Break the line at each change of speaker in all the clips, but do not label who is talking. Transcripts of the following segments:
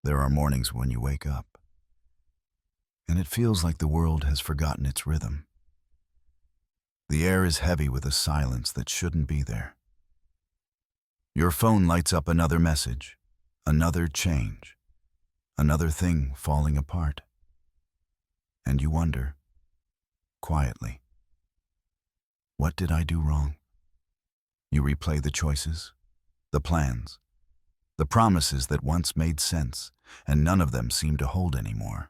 There are mornings when you wake up, and it feels like the world has forgotten its rhythm. The air is heavy with a silence that shouldn't be there. Your phone lights up another message, another change, another thing falling apart. And you wonder, quietly, what did I do wrong? You replay the choices, the plans, the promises that once made sense, and none of them seem to hold anymore.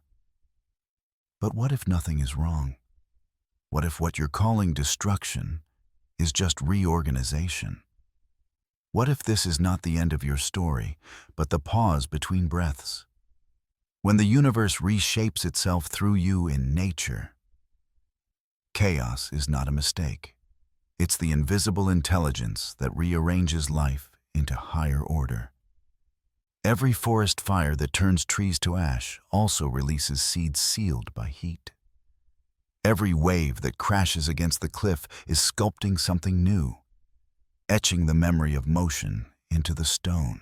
But what if nothing is wrong? What if what you're calling destruction is just reorganization? What if this is not the end of your story, but the pause between breaths? When the universe reshapes itself through you in nature, chaos is not a mistake. It's the invisible intelligence that rearranges life into higher order. Every forest fire that turns trees to ash also releases seeds sealed by heat. Every wave that crashes against the cliff is sculpting something new, etching the memory of motion into the stone.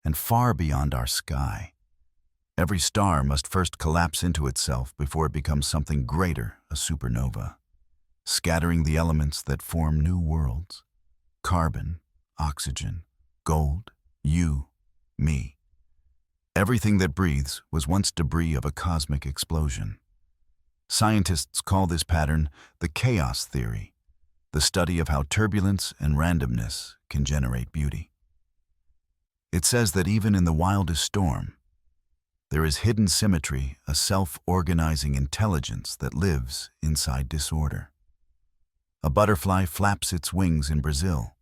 And far beyond our sky, every star must first collapse into itself before it becomes something greater, a supernova, scattering the elements that form new worlds: carbon, oxygen, gold, you, me. Everything that breathes was once debris of a cosmic explosion. Scientists call this pattern the chaos theory, the study of how turbulence and randomness can generate beauty. It says that even in the wildest storm, there is hidden symmetry, a self-organizing intelligence that lives inside disorder. A butterfly flaps its wings in Brazil,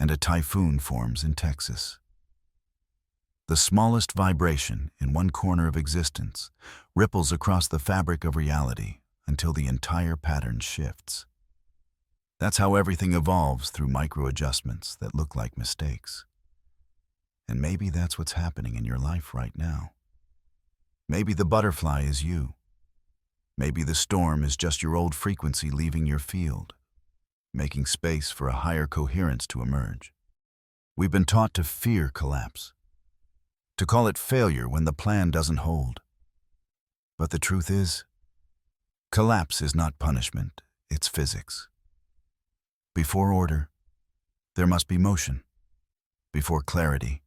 and a typhoon forms in Texas. The smallest vibration in one corner of existence ripples across the fabric of reality until the entire pattern shifts. That's how everything evolves, through micro-adjustments that look like mistakes. And maybe that's what's happening in your life right now. Maybe the butterfly is you. Maybe the storm is just your old frequency leaving your field, making space for a higher coherence to emerge. We've been taught to fear collapse, to call it failure when the plan doesn't hold. But the truth is, collapse is not punishment, it's physics. Before order, there must be motion. Before clarity,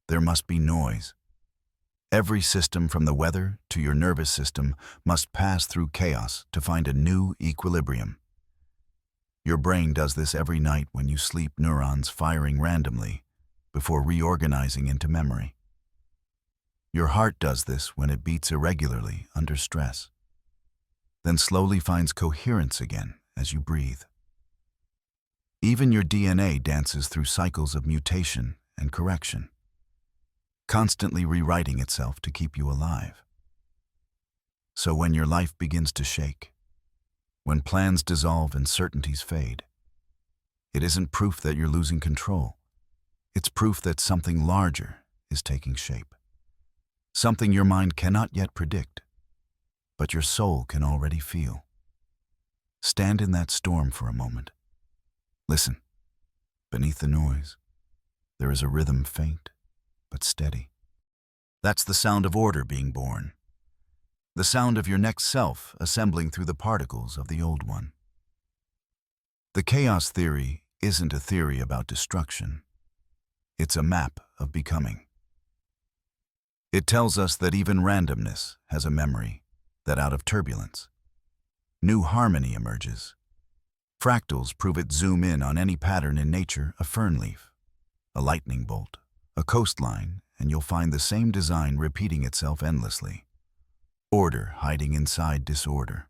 there must be noise. Every system, from the weather to your nervous system, must pass through chaos to find a new equilibrium. Your brain does this every night when you sleep, neurons firing randomly before reorganizing into memory. Your heart does this when it beats irregularly under stress, then slowly finds coherence again as you breathe. Even your DNA dances through cycles of mutation and correction, constantly rewriting itself to keep you alive. So when your life begins to shake, when plans dissolve and certainties fade, it isn't proof that you're losing control. It's proof that something larger is taking shape. Something your mind cannot yet predict, but your soul can already feel. Stand in that storm for a moment. Listen. Beneath the noise, there is a rhythm, faint but steady. That's the sound of order being born. The sound of your next self assembling through the particles of the old one. The chaos theory isn't a theory about destruction. It's a map of becoming. It tells us that even randomness has a memory, that out of turbulence, new harmony emerges. Fractals prove it. Zoom in on any pattern in nature: a fern leaf, a lightning bolt, a coastline, and you'll find the same design repeating itself endlessly. Order hiding inside disorder.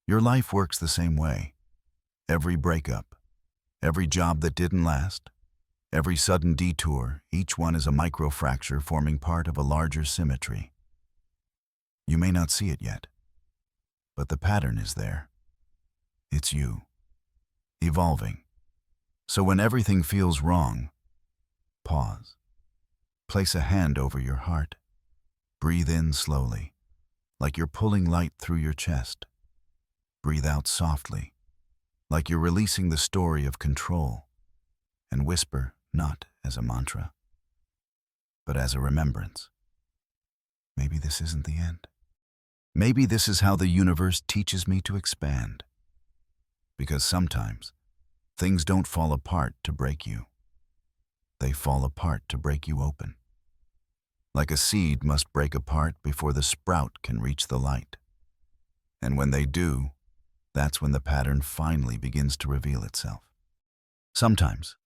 Your life works the same way. Every breakup, every job that didn't last, every sudden detour, each one is a microfracture forming part of a larger symmetry. You may not see it yet, but the pattern is there. It's you, evolving. So when everything feels wrong, pause. Place a hand over your heart. Breathe in slowly, like you're pulling light through your chest. Breathe out softly, like you're releasing the story of control. And whisper, not as a mantra, but as a remembrance. Maybe this isn't the end. Maybe this is how the universe teaches me to expand. Because sometimes, things don't fall apart to break you. They fall apart to break you open. Like a seed must break apart before the sprout can reach the light. And when they do, that's when the pattern finally begins to reveal itself. Sometimes,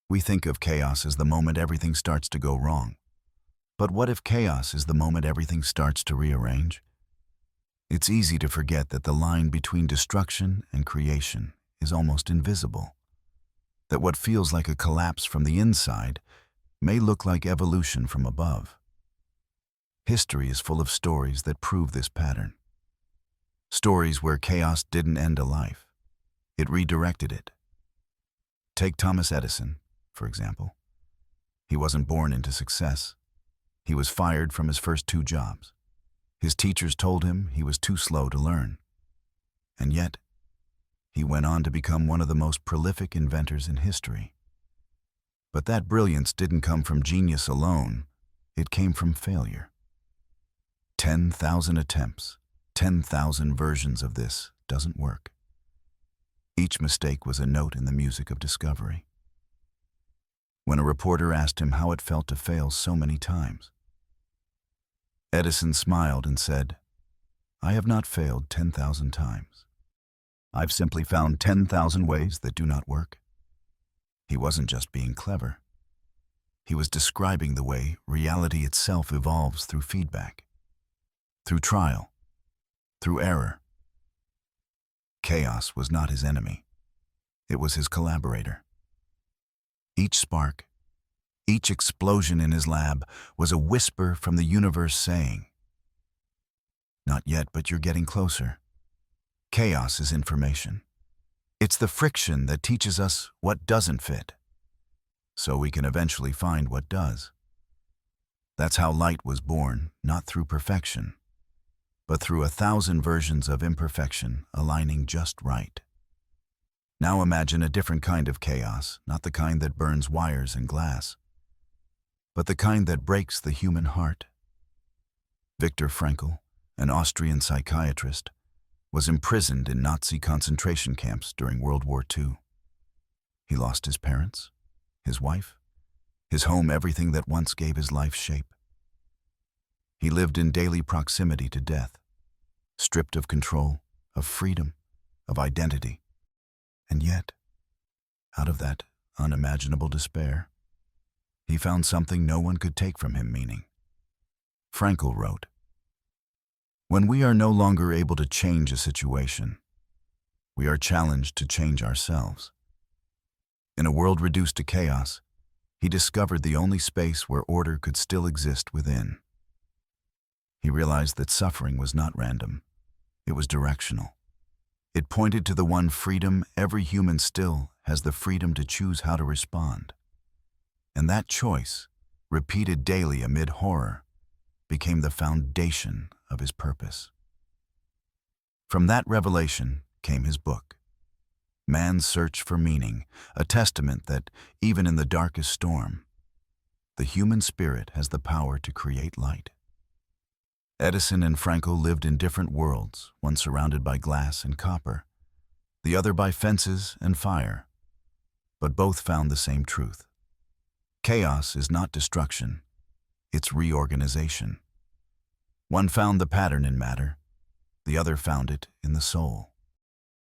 we think of chaos as the moment everything starts to go wrong. But what if chaos is the moment everything starts to rearrange? It's easy to forget that the line between destruction and creation is almost invisible. That what feels like a collapse from the inside may look like evolution from above. History is full of stories that prove this pattern. Stories where chaos didn't end a life. It redirected it. Take Thomas Edison, for example. He wasn't born into success. He was fired from his first 2 jobs. His teachers told him he was too slow to learn. And yet, he went on to become one of the most prolific inventors in history. But that brilliance didn't come from genius alone. It came from failure. 10,000 attempts, 10,000 versions of this doesn't work. Each mistake was a note in the music of discovery. When a reporter asked him how it felt to fail so many times, Edison smiled and said, "I have not failed 10,000 times. I've simply found 10,000 ways that do not work." He wasn't just being clever. He was describing the way reality itself evolves through feedback, through trial, through error. Chaos was not his enemy. It was his collaborator. Each spark, each explosion in his lab was a whisper from the universe saying, "Not yet, but you're getting closer." Chaos is information. It's the friction that teaches us what doesn't fit, so we can eventually find what does. That's how light was born, not through perfection, but through 1,000 versions of imperfection aligning just right. Now imagine a different kind of chaos, not the kind that burns wires and glass, but the kind that breaks the human heart. Viktor Frankl, an Austrian psychiatrist, was imprisoned in Nazi concentration camps during World War II. He lost his parents, his wife, his home, everything that once gave his life shape. He lived in daily proximity to death, stripped of control, of freedom, of identity. And yet, out of that unimaginable despair, he found something no one could take from him, meaning. Frankl wrote, "When we are no longer able to change a situation, we are challenged to change ourselves." In a world reduced to chaos, he discovered the only space where order could still exist within. He realized that suffering was not random. It was directional. It pointed to the one freedom every human still has the freedom to choose how to respond. And that choice, repeated daily amid horror, became the foundation of his purpose. From that revelation came his book, Man's Search for Meaning, a testament that, even in the darkest storm, the human spirit has the power to create light. Edison and Frankl lived in different worlds, one surrounded by glass and copper, the other by fences and fire, but both found the same truth. Chaos is not destruction, it's reorganization. One found the pattern in matter, the other found it in the soul.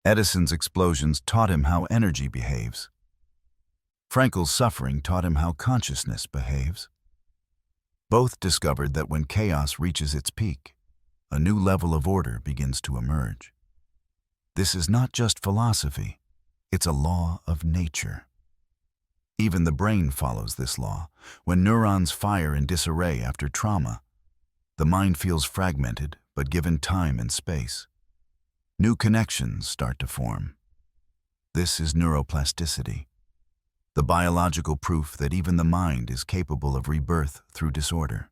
Edison's explosions taught him how energy behaves. Frankl's suffering taught him how consciousness behaves. Both discovered that when chaos reaches its peak, a new level of order begins to emerge. This is not just philosophy, it's a law of nature. Even the brain follows this law. When neurons fire in disarray after trauma, the mind feels fragmented, but given time and space, new connections start to form. This is neuroplasticity, the biological proof that even the mind is capable of rebirth through disorder.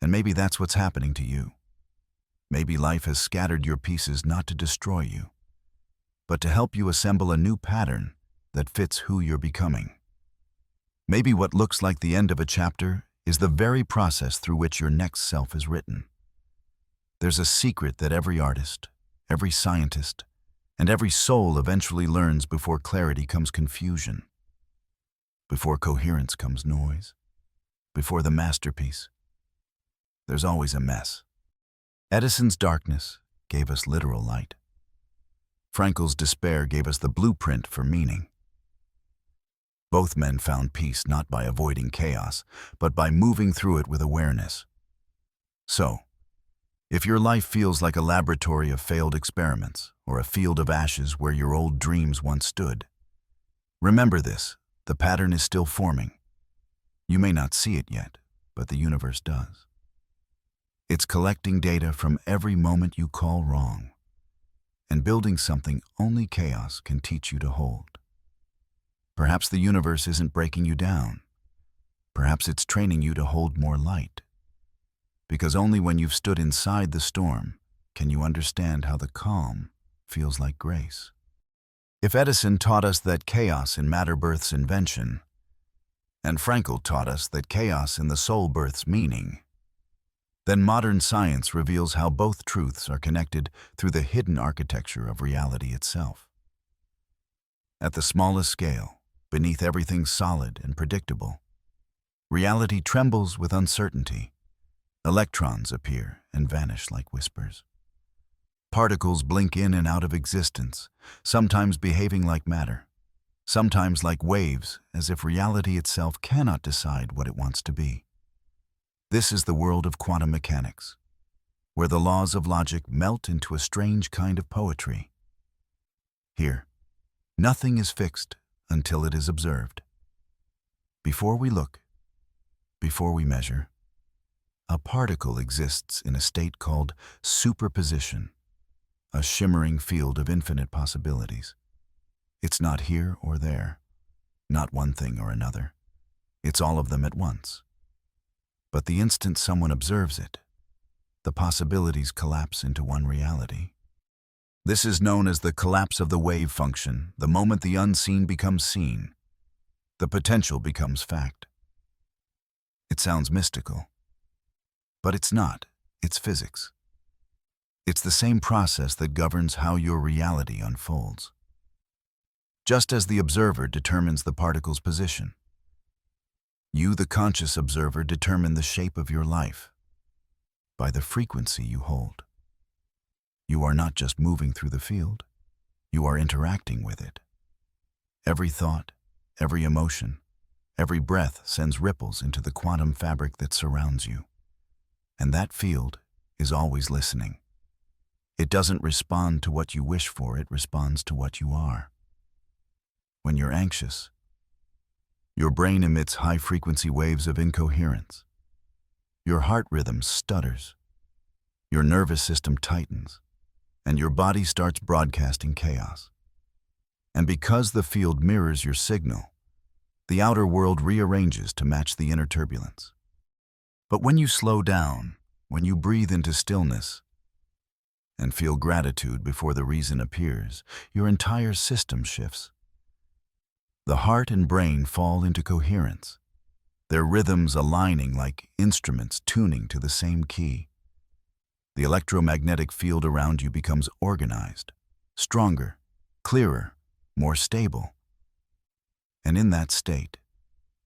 And maybe that's what's happening to you. Maybe life has scattered your pieces not to destroy you, but to help you assemble a new pattern that fits who you're becoming. Maybe what looks like the end of a chapter is the very process through which your next self is written. There's a secret that every artist, every scientist, and every soul eventually learns before clarity comes confusion, before coherence comes noise, before the masterpiece. There's always a mess. Edison's darkness gave us literal light. Frankel's despair gave us the blueprint for meaning. Both men found peace not by avoiding chaos, but by moving through it with awareness. So, if your life feels like a laboratory of failed experiments or a field of ashes where your old dreams once stood, remember this: the pattern is still forming. You may not see it yet, but the universe does. It's collecting data from every moment you call wrong and building something only chaos can teach you to hold. Perhaps the universe isn't breaking you down. Perhaps it's training you to hold more light. Because only when you've stood inside the storm can you understand how the calm feels like grace. If Edison taught us that chaos in matter births invention, and Frankel taught us that chaos in the soul births meaning, then modern science reveals how both truths are connected through the hidden architecture of reality itself. At the smallest scale, beneath everything solid and predictable, reality trembles with uncertainty. Electrons appear and vanish like whispers. Particles blink in and out of existence, sometimes behaving like matter, sometimes like waves, as if reality itself cannot decide what it wants to be. This is the world of quantum mechanics, where the laws of logic melt into a strange kind of poetry. Here, nothing is fixed until it is observed. Before we look, before we measure, a particle exists in a state called superposition, a shimmering field of infinite possibilities. It's not here or there, not one thing or another. It's all of them at once. But the instant someone observes it, the possibilities collapse into one reality. This is known as the collapse of the wave function, the moment the unseen becomes seen. The potential becomes fact. It sounds mystical, but it's not. It's physics. It's the same process that governs how your reality unfolds. Just as the observer determines the particle's position, you, the conscious observer, determine the shape of your life by the frequency you hold. You are not just moving through the field, you are interacting with it. Every thought, every emotion, every breath sends ripples into the quantum fabric that surrounds you. And that field is always listening. It doesn't respond to what you wish for, it responds to what you are. When you're anxious, your brain emits high-frequency waves of incoherence. Your heart rhythm stutters. Your nervous system tightens, and your body starts broadcasting chaos. And because the field mirrors your signal, the outer world rearranges to match the inner turbulence. But when you slow down, when you breathe into stillness, and feel gratitude before the reason appears, your entire system shifts. The heart and brain fall into coherence, their rhythms aligning like instruments tuning to the same key. The electromagnetic field around you becomes organized, stronger, clearer, more stable. And in that state,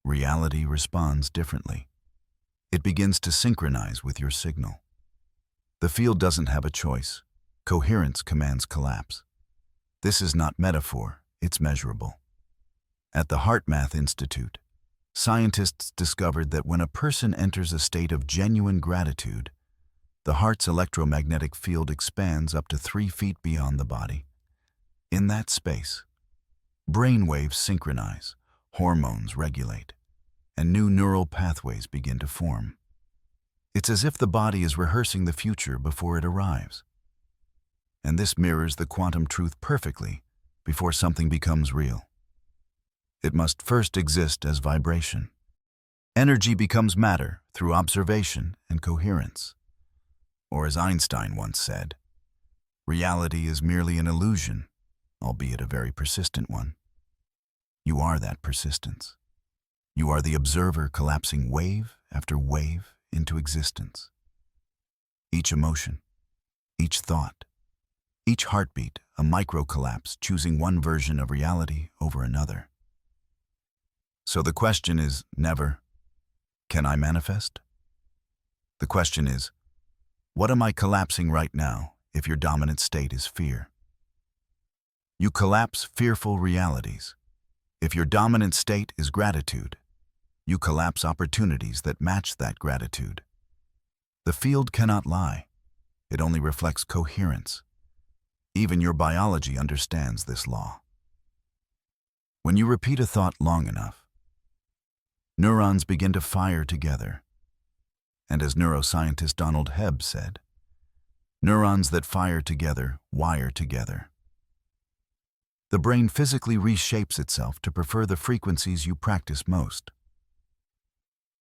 reality responds differently. It begins to synchronize with your signal. The field doesn't have a choice. Coherence commands collapse. This is not metaphor, it's measurable. At the HeartMath Institute, scientists discovered that when a person enters a state of genuine gratitude, the heart's electromagnetic field expands up to 3 feet beyond the body. In that space, brain waves synchronize, hormones regulate, and new neural pathways begin to form. It's as if the body is rehearsing the future before it arrives. And this mirrors the quantum truth perfectly before something becomes real. It must first exist as vibration. Energy becomes matter through observation and coherence. Or as Einstein once said, reality is merely an illusion, albeit a very persistent one. You are that persistence. You are the observer collapsing wave after wave into existence. Each emotion, each thought, each heartbeat, a micro-collapse, choosing one version of reality over another. So the question is never, can I manifest? The question is, what am I collapsing right now if your dominant state is fear? You collapse fearful realities. If your dominant state is gratitude, you collapse opportunities that match that gratitude. The field cannot lie. It only reflects coherence. Even your biology understands this law. When you repeat a thought long enough, neurons begin to fire together. And as neuroscientist Donald Hebb said, neurons that fire together wire together. The brain physically reshapes itself to prefer the frequencies you practice most.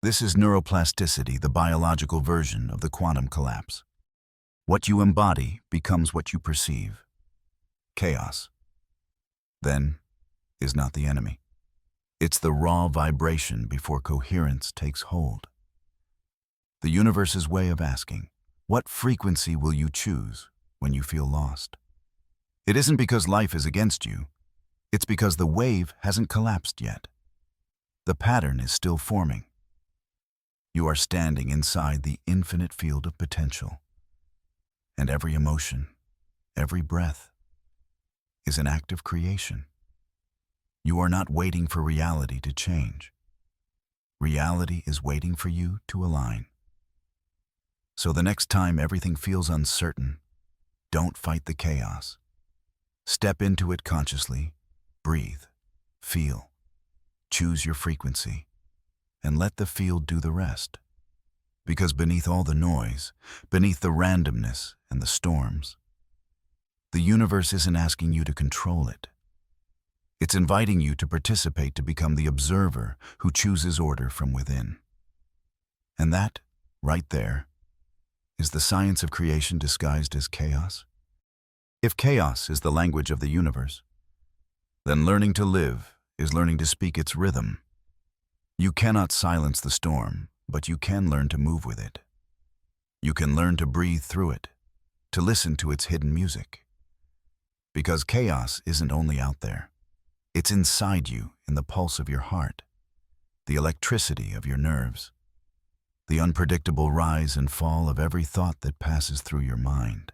This is neuroplasticity, the biological version of the quantum collapse. What you embody becomes what you perceive. Chaos, then, is not the enemy. It's the raw vibration before coherence takes hold. The universe's way of asking, what frequency will you choose when you feel lost? It isn't because life is against you. It's because the wave hasn't collapsed yet. The pattern is still forming. You are standing inside the infinite field of potential. And every emotion, every breath, is an act of creation. You are not waiting for reality to change. Reality is waiting for you to align. So the next time everything feels uncertain, don't fight the chaos. Step into it consciously, breathe, feel, choose your frequency, and let the field do the rest. Because beneath all the noise, beneath the randomness and the storms, the universe isn't asking you to control it. It's inviting you to participate, to become the observer who chooses order from within. And that, right there, is the science of creation disguised as chaos. If chaos is the language of the universe, then learning to live is learning to speak its rhythm. You cannot silence the storm, but you can learn to move with it. You can learn to breathe through it, to listen to its hidden music. Because chaos isn't only out there. It's inside you, in the pulse of your heart, the electricity of your nerves, the unpredictable rise and fall of every thought that passes through your mind.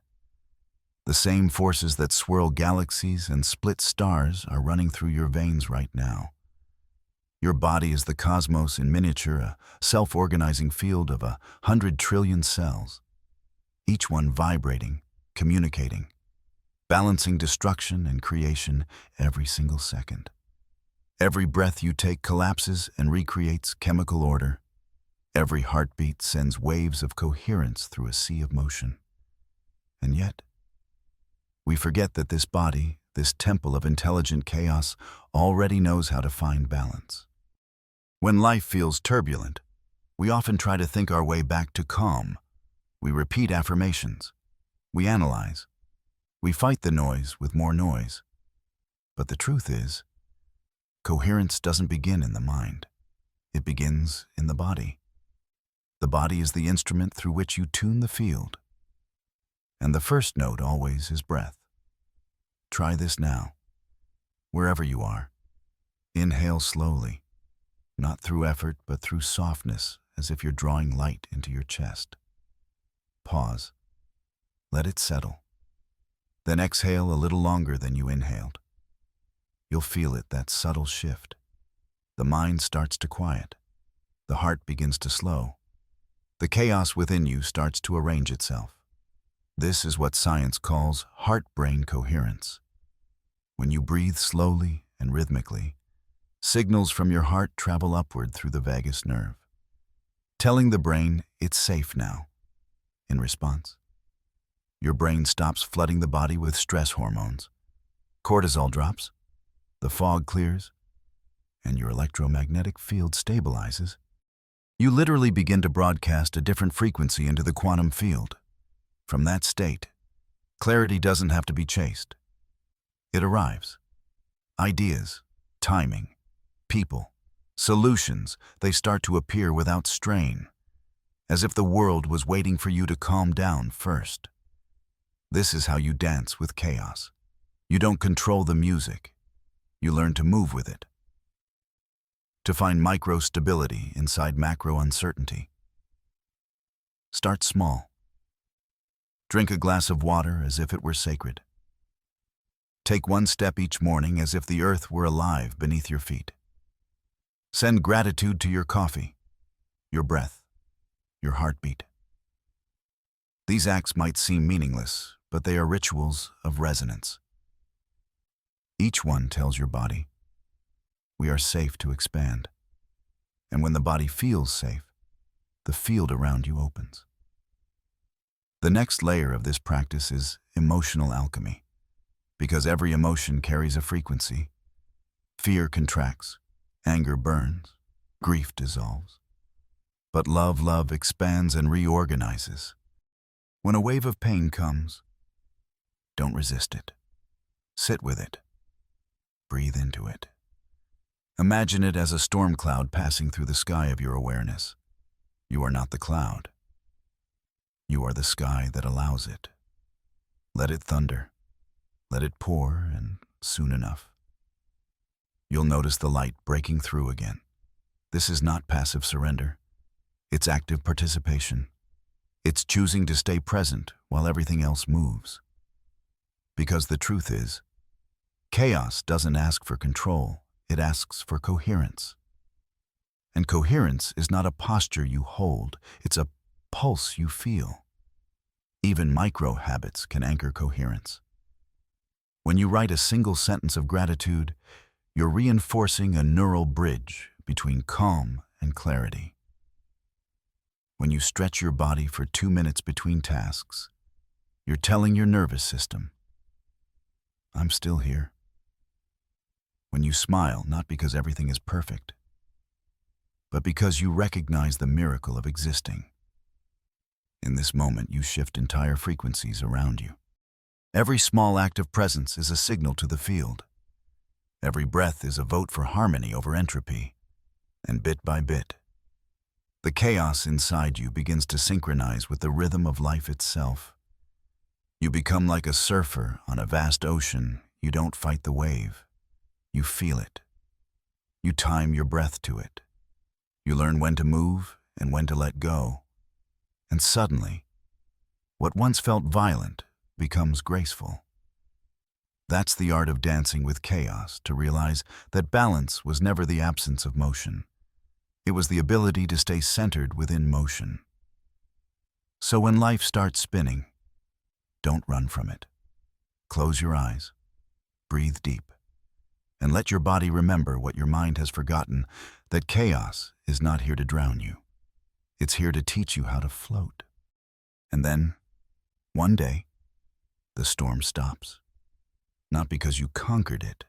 The same forces that swirl galaxies and split stars are running through your veins right now. Your body is the cosmos in miniature, a self-organizing field of 100 trillion cells, each one vibrating, communicating, balancing destruction and creation every single second. Every breath you take collapses and recreates chemical order. Every heartbeat sends waves of coherence through a sea of motion. And yet, we forget that this body, this temple of intelligent chaos, already knows how to find balance. When life feels turbulent, we often try to think our way back to calm. We repeat affirmations. We analyze. We fight the noise with more noise. But the truth is, coherence doesn't begin in the mind. It begins in the body. The body is the instrument through which you tune the field. And the first note always is breath. Try this now, wherever you are. Inhale slowly, not through effort, but through softness, as if you're drawing light into your chest. Pause. Let it settle. Then exhale a little longer than you inhaled. You'll feel it, that subtle shift. The mind starts to quiet. The heart begins to slow. The chaos within you starts to arrange itself. This is what science calls heart-brain coherence. When you breathe slowly and rhythmically, signals from your heart travel upward through the vagus nerve, telling the brain it's safe now. In response, your brain stops flooding the body with stress hormones. Cortisol drops, the fog clears, and your electromagnetic field stabilizes. You literally begin to broadcast a different frequency into the quantum field. From that state, clarity doesn't have to be chased. It arrives. Ideas, timing, people, Solutions, they start to appear without strain, as if the world was waiting for you to calm down first. This is how you dance with chaos. You don't control the music. You learn to move with it. To find micro stability inside macro uncertainty. Start small. Drink a glass of water as if it were sacred. Take one step each morning as if the earth were alive beneath your feet. Send gratitude to your coffee, your breath, your heartbeat. These acts might seem meaningless, but they are rituals of resonance. Each one tells your body, we are safe to expand. And when the body feels safe, the field around you opens. The next layer of this practice is emotional alchemy, because every emotion carries a frequency. Fear contracts, anger burns, grief dissolves. But love expands and reorganizes. When a wave of pain comes, don't resist it. Sit with it. Breathe into it. Imagine it as a storm cloud passing through the sky of your awareness. You are not the cloud. You are the sky that allows it. Let it thunder. Let it pour, and soon enough, you'll notice the light breaking through again. This is not passive surrender. It's active participation. It's choosing to stay present while everything else moves. Because the truth is, chaos doesn't ask for control, it asks for coherence. And coherence is not a posture you hold, it's a pulse you feel. Even micro habits can anchor coherence. When you write a single sentence of gratitude, you're reinforcing a neural bridge between calm and clarity. When you stretch your body for 2 minutes between tasks, you're telling your nervous system, I'm still here. When you smile, not because everything is perfect, but because you recognize the miracle of existing. In this moment, you shift entire frequencies around you. Every small act of presence is a signal to the field. Every breath is a vote for harmony over entropy. And bit by bit, the chaos inside you begins to synchronize with the rhythm of life itself. You become like a surfer on a vast ocean. You don't fight the wave. You feel it. You time your breath to it. You learn when to move and when to let go. And suddenly, what once felt violent becomes graceful. That's the art of dancing with chaos, to realize that balance was never the absence of motion. It was the ability to stay centered within motion. So when life starts spinning, don't run from it. Close your eyes, breathe deep, and let your body remember what your mind has forgotten, that chaos is not here to drown you. It's here to teach you how to float. And then, one day, the storm stops. Not because you conquered it,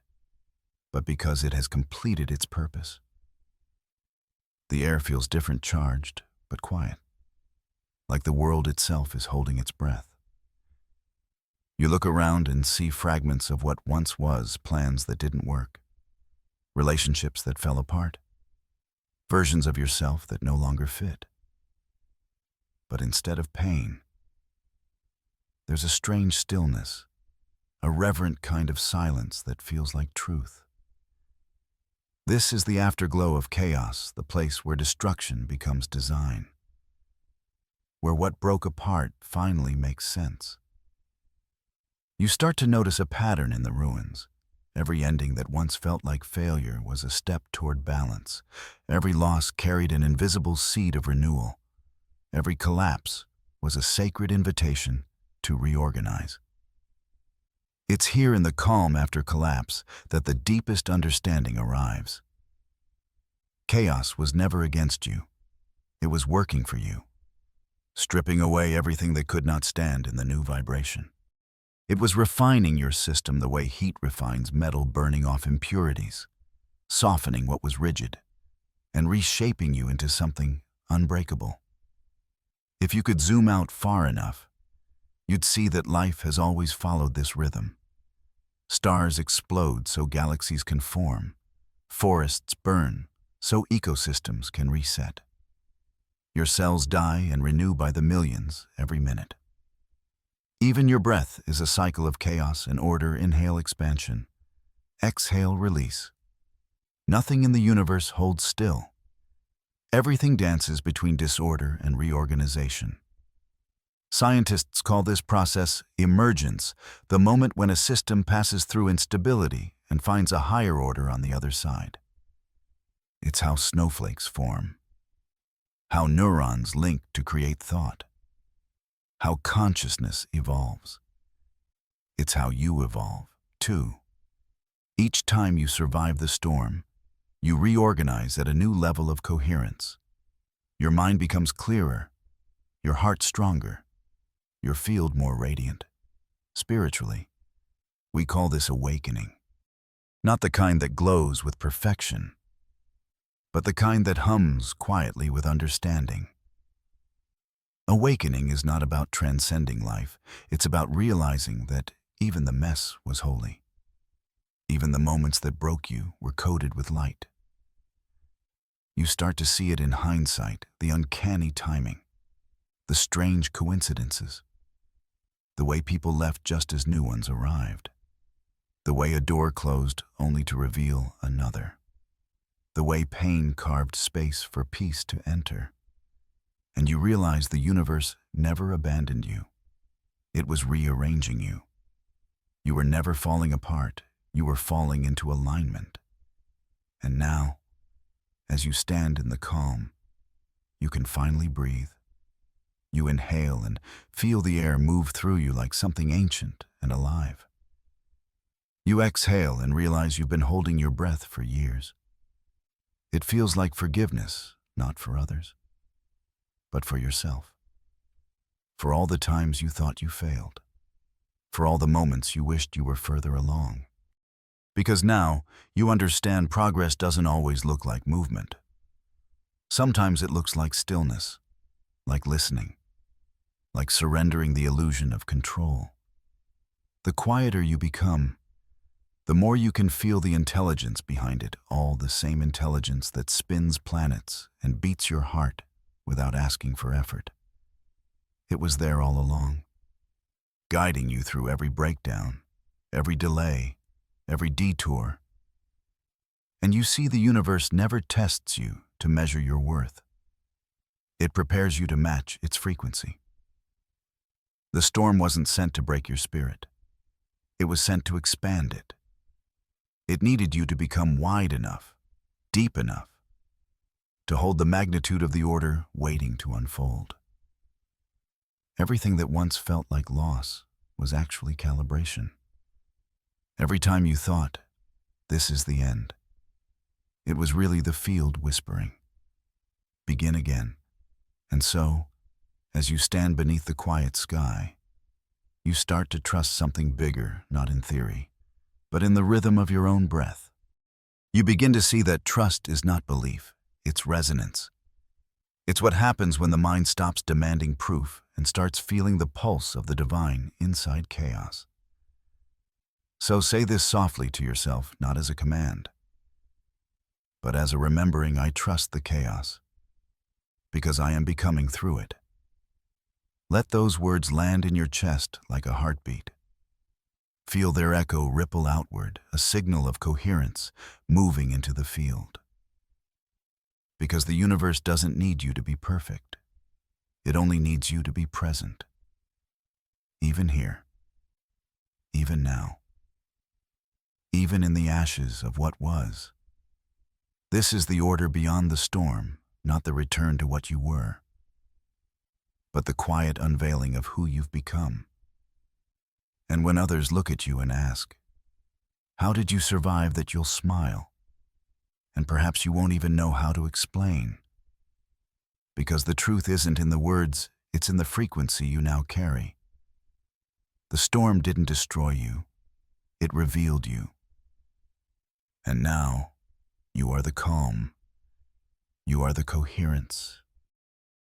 but because it has completed its purpose. The air feels different, charged, but quiet, like the world itself is holding its breath. You look around and see fragments of what once was, plans that didn't work, relationships that fell apart, versions of yourself that no longer fit. But instead of pain, there's a strange stillness, a reverent kind of silence that feels like truth. This is the afterglow of chaos, the place where destruction becomes design, where what broke apart finally makes sense. You start to notice a pattern in the ruins. Every ending that once felt like failure was a step toward balance. Every loss carried an invisible seed of renewal. Every collapse was a sacred invitation to reorganize. It's here in the calm after collapse that the deepest understanding arrives. Chaos was never against you. It was working for you, stripping away everything that could not stand in the new vibration. It was refining your system the way heat refines metal, burning off impurities, softening what was rigid, and reshaping you into something unbreakable. If you could zoom out far enough, you'd see that life has always followed this rhythm. Stars explode so galaxies can form. Forests burn so ecosystems can reset. Your cells die and renew by the millions every minute. Even your breath is a cycle of chaos and order. Inhale, expansion. Exhale, release. Nothing in the universe holds still. Everything dances between disorder and reorganization. Scientists call this process emergence, the moment when a system passes through instability and finds a higher order on the other side. It's how snowflakes form, how neurons link to create thought, how consciousness evolves. It's how you evolve, too. Each time you survive the storm, you reorganize at a new level of coherence. Your mind becomes clearer, your heart stronger, your field more radiant. Spiritually, we call this awakening. Not the kind that glows with perfection, but the kind that hums quietly with understanding. Awakening is not about transcending life. It's about realizing that even the mess was holy. Even the moments that broke you were coated with light. You start to see it in hindsight, the uncanny timing, the strange coincidences, the way people left just as new ones arrived, the way a door closed only to reveal another, the way pain carved space for peace to enter. And you realize the universe never abandoned you. It was rearranging you. You were never falling apart. You were falling into alignment. And now, as you stand in the calm, you can finally breathe. You inhale and feel the air move through you like something ancient and alive. You exhale and realize you've been holding your breath for years. It feels like forgiveness, not for others, but for yourself. For all the times you thought you failed. For all the moments you wished you were further along. Because now you understand progress doesn't always look like movement. Sometimes it looks like stillness, like listening, like surrendering the illusion of control. The quieter you become, the more you can feel the intelligence behind it, all the same intelligence that spins planets and beats your heart without asking for effort. It was there all along, guiding you through every breakdown, every delay, every detour. And you see the universe never tests you to measure your worth. It prepares you to match its frequency. The storm wasn't sent to break your spirit. It was sent to expand it. It needed you to become wide enough, deep enough, to hold the magnitude of the order waiting to unfold. Everything that once felt like loss was actually calibration. Every time you thought, this is the end, it was really the field whispering, begin again. And so, as you stand beneath the quiet sky, you start to trust something bigger, not in theory, but in the rhythm of your own breath. You begin to see that trust is not belief, it's resonance. It's what happens when the mind stops demanding proof and starts feeling the pulse of the divine inside chaos. So say this softly to yourself, not as a command, but as a remembering. I trust the chaos, because I am becoming through it. Let those words land in your chest like a heartbeat. Feel their echo ripple outward, a signal of coherence moving into the field. Because the universe doesn't need you to be perfect. It only needs you to be present. Even here, even now, even in the ashes of what was. This is the order beyond the storm, not the return to what you were, but the quiet unveiling of who you've become. And when others look at you and ask, how did you survive, that you'll smile. And perhaps you won't even know how to explain. Because the truth isn't in the words, it's in the frequency you now carry. The storm didn't destroy you, it revealed you. And now, you are the calm. You are the coherence.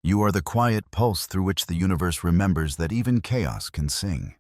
You are the quiet pulse through which the universe remembers that even chaos can sing.